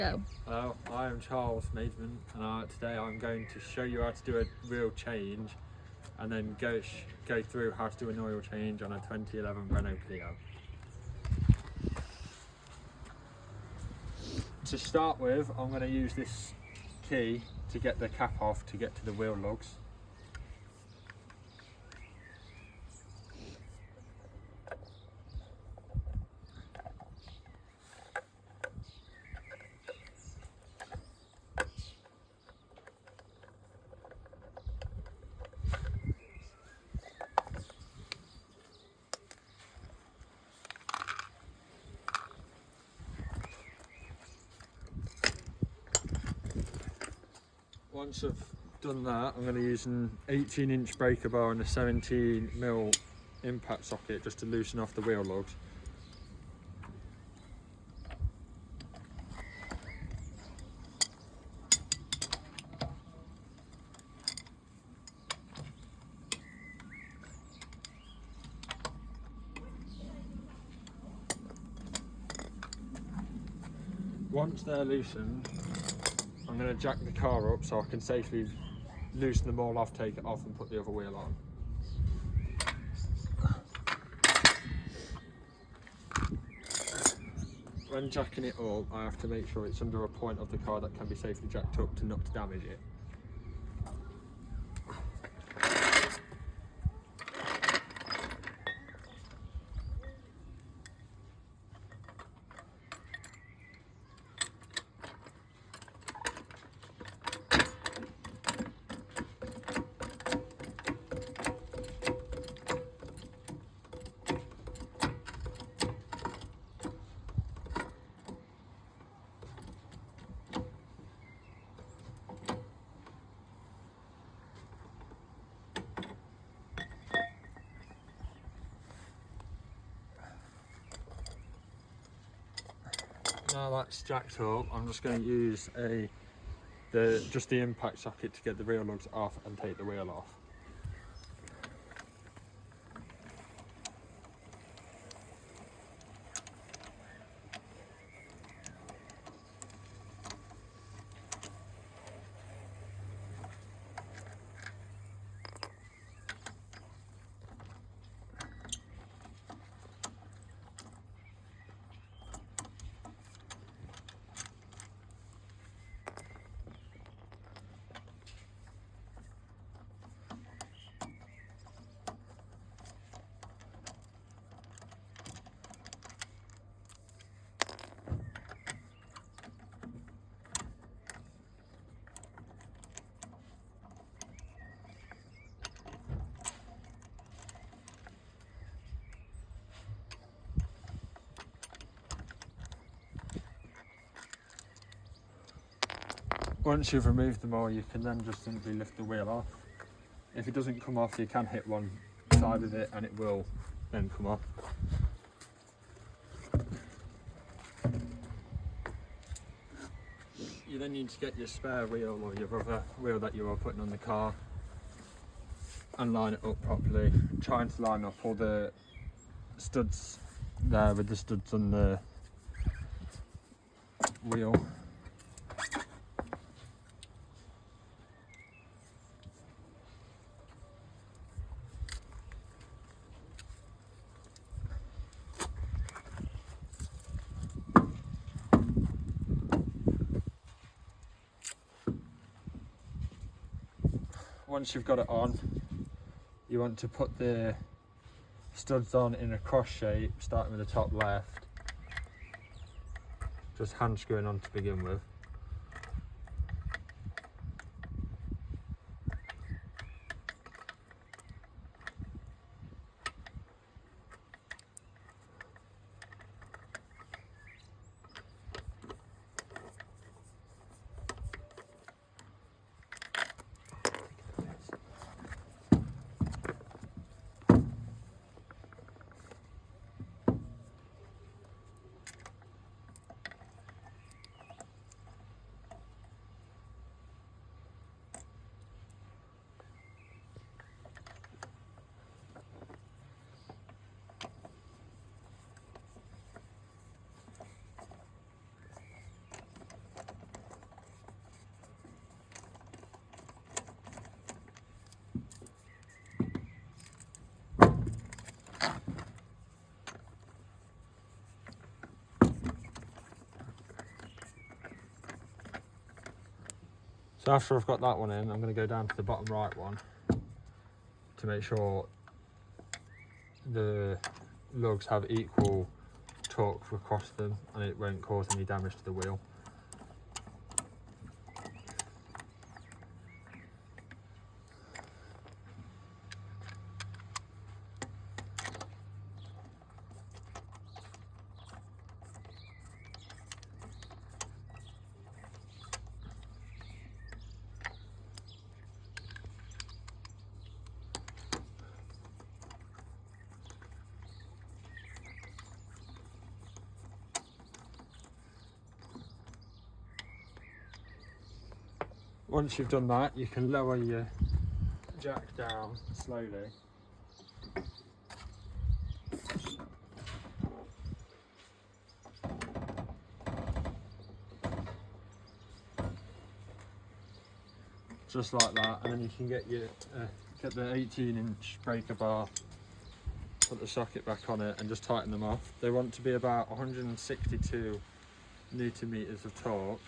Go. Hello, I am Charles Maidment, and today I'm going to show you how to do a wheel change and then go through how to do an oil change on a 2011 Renault Clio. To start with, I'm going to use this key to get the cap off to get to the wheel lugs. Once I've done that, I'm going to use an 18-inch breaker bar and a 17mm impact socket just to loosen off the wheel lugs. Once they're loosened, I'm going to jack the car up so I can safely loosen them all off, take it off and put the other wheel on. When jacking it up, I have to make sure it's under a point of the car that can be safely jacked up to not damage it. Now that's jacked up, I'm just going to use just the impact socket to get the wheel lugs off and take the wheel off. Once you've removed them all, you can then just simply lift the wheel off. If it doesn't come off, you can hit one side of it and it will then come off. You then need to get your spare wheel or your other wheel that you are putting on the car and line it up properly. Trying to line up all the studs there with the studs on the wheel. Once you've got it on, you want to put the studs on in a cross shape, starting with the top left, just hand screwing on to begin with. So after I've got that one in, I'm going to go down to the bottom right one to make sure the lugs have equal torque across them and it won't cause any damage to the wheel. Once you've done that, you can lower your jack down slowly. Just like that, and then you can get the 18-inch breaker bar, put the socket back on it and just tighten them off. They want to be about 162 newton meters of torque,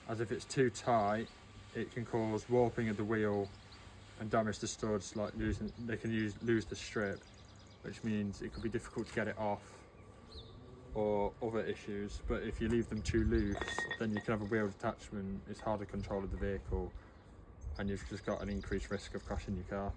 as if it's too tight it can cause warping of the wheel and damage the studs, like lose the strip, which means it could be difficult to get it off or other issues. But if you leave them too loose, then you can have a wheel detachment, it's harder control of the vehicle, and you've just got an increased risk of crashing your car.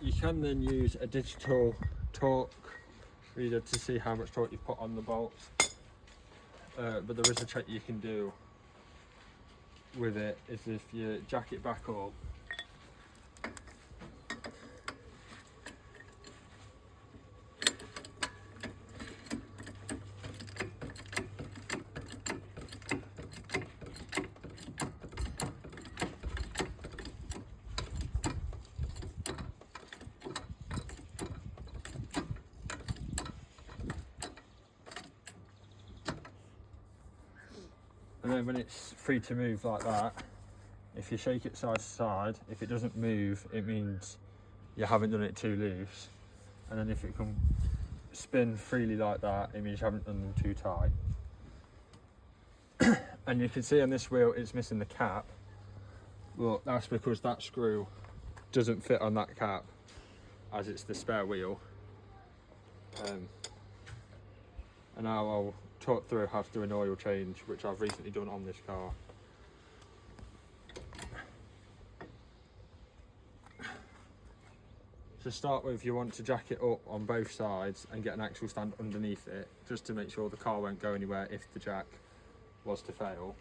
You can then use a digital torque reader to see how much torque you've put on the bolts, but there is a trick you can do with it, is if you jack it back up, and then when it's free to move like that, if you shake it side to side, if it doesn't move, it means you haven't done it too loose. And then if it can spin freely like that, it means you haven't done them too tight. And you can see on this wheel it's missing the cap. Well, that's because that screw doesn't fit on that cap, as it's the spare wheel. And now I'll talk through how to do an oil change, which I've recently done on this car. To start with, you want to jack it up on both sides and get an axle stand underneath it, just to make sure the car won't go anywhere if the jack was to fail.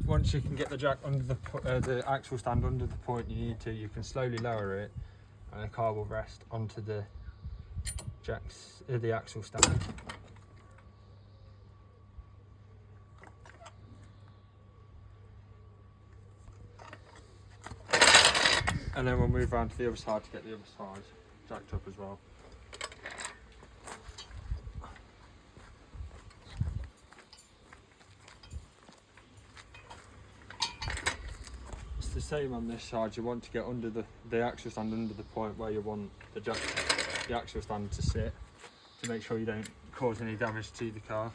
Once you can get the jack under the axle stand under the point you need to, you can slowly lower it, and the car will rest onto the the axle stand. And then we'll move around to the other side to get the other side jacked up as well. same on this side. You want to get under the axle stand under the point where you want the axle stand to sit, to make sure you don't cause any damage to the car.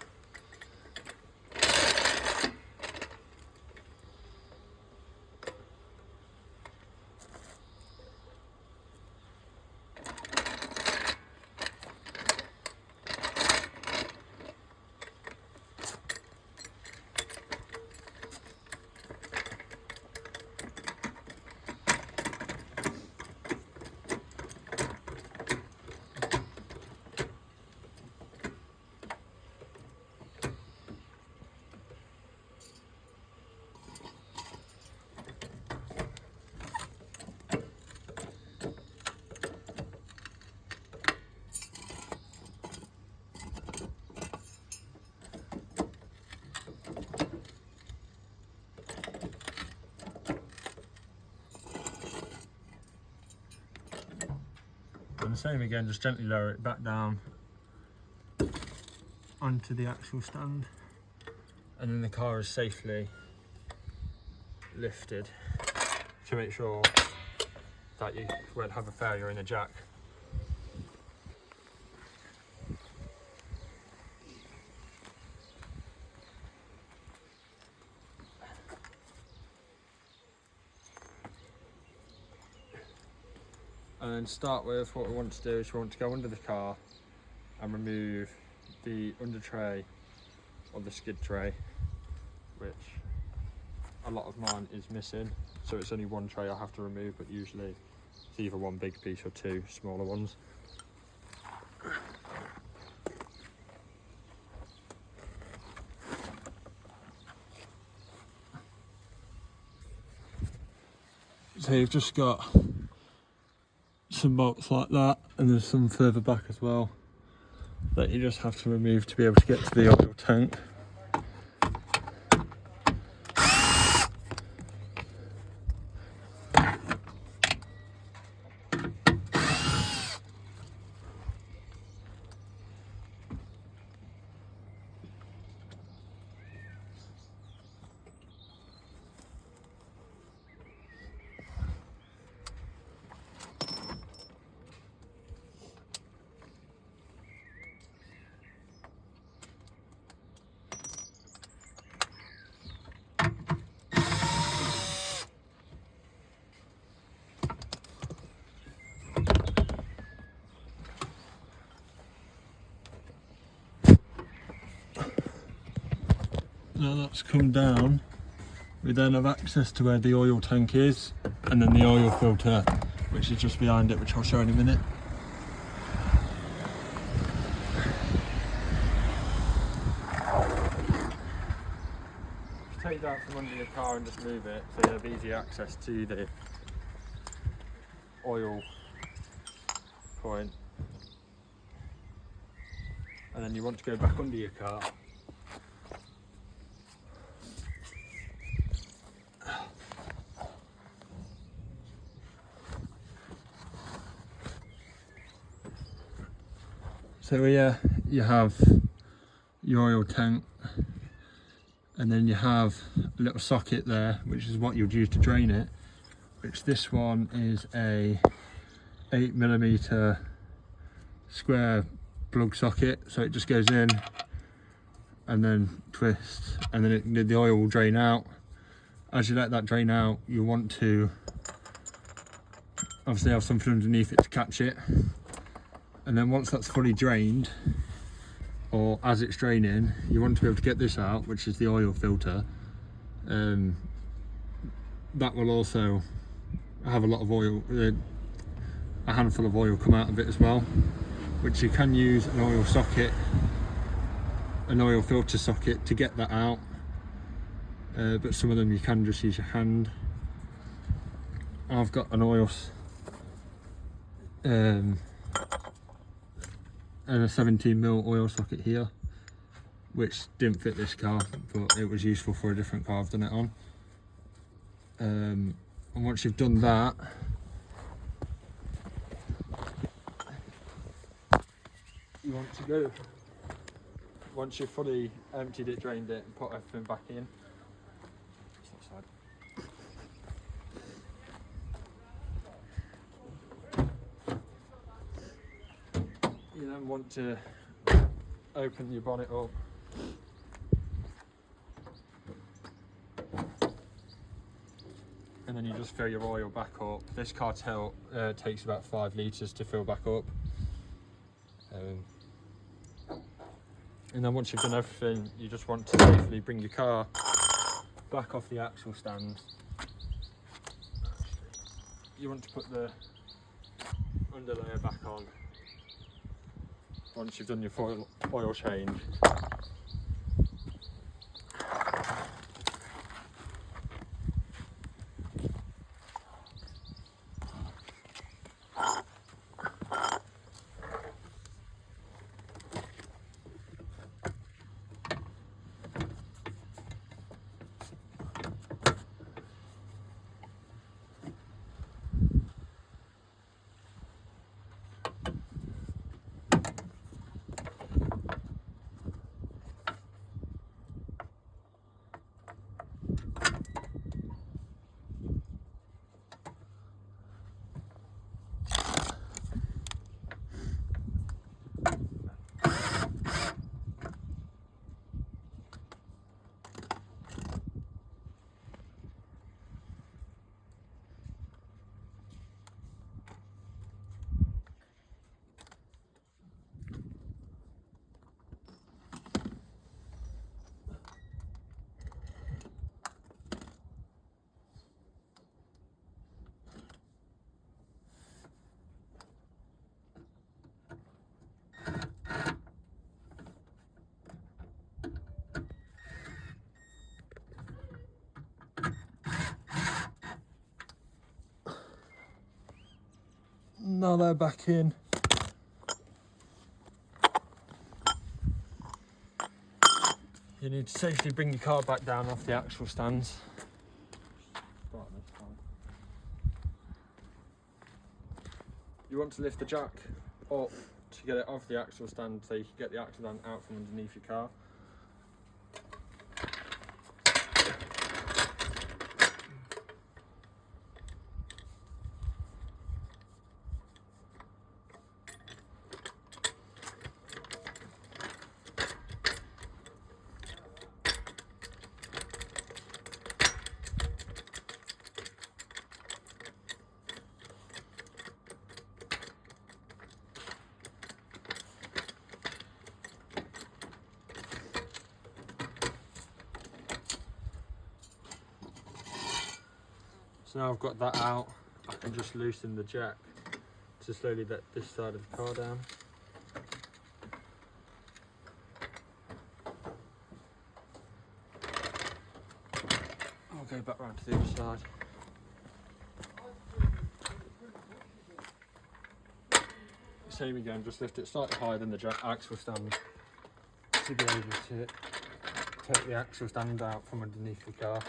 And the same again, just gently lower it back down onto the axle stand, and then the car is safely lifted to make sure that you won't have a failure in the jack. And then start with, what we want to do is we want to go under the car and remove the under tray or the skid tray, which a lot of mine is missing. So it's only one tray I have to remove, but usually it's either one big piece or two smaller ones. So you've just got some bolts like that, and there's some further back as well that you just have to remove to be able to get to the oil tank. Now that's come down, we then have access to where the oil tank is, and then the oil filter, which is just behind it, which I'll show in a minute. Take that from under your car and just move it so you have easy access to the oil point. And then you want to go back under your car. So here you have your oil tank, and then you have a little socket there, which is what you'd use to drain it, which this one is a 8mm square plug socket, so it just goes in and then twists, and then the oil will drain out. As you let that drain out, you want to obviously have something underneath it to catch it. And then once that's fully drained, or as it's draining, you want to be able to get this out, which is the oil filter. That will also have a lot of oil, a handful of oil come out of it as well, which you can use an oil socket, an oil filter socket to get that out, but some of them you can just use your hand. I've got an oil and a 17mm oil socket here, which didn't fit this car, but it was useful for a different car I've done it on. And once you've done that, you want to go, once you've fully emptied it, drained it, and put everything back in, You then want to open your bonnet up. And then you just fill your oil back up. This car takes about 5 litres to fill back up. And then once you've done everything, you just want to safely bring your car back off the axle stand. You want to put the underlayer back on once you've done your oil change. Now they're back in. You need to safely bring your car back down off the axle stands. You want to lift the jack up to get it off the axle stand so you can get the axle stand out from underneath your car. So now I've got that out, I can just loosen the jack to slowly let this side of the car down. I'll go back round to the other side. Same again, just lift it slightly higher than the jack axle stand to be able to take the axle stand out from underneath the car.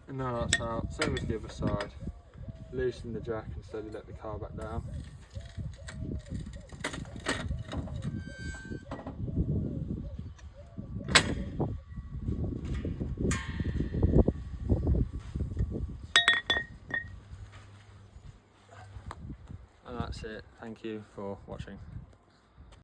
And now that's out, same as the other side. Loosen the jack and slowly let the car back down. And that's it. Thank you for watching.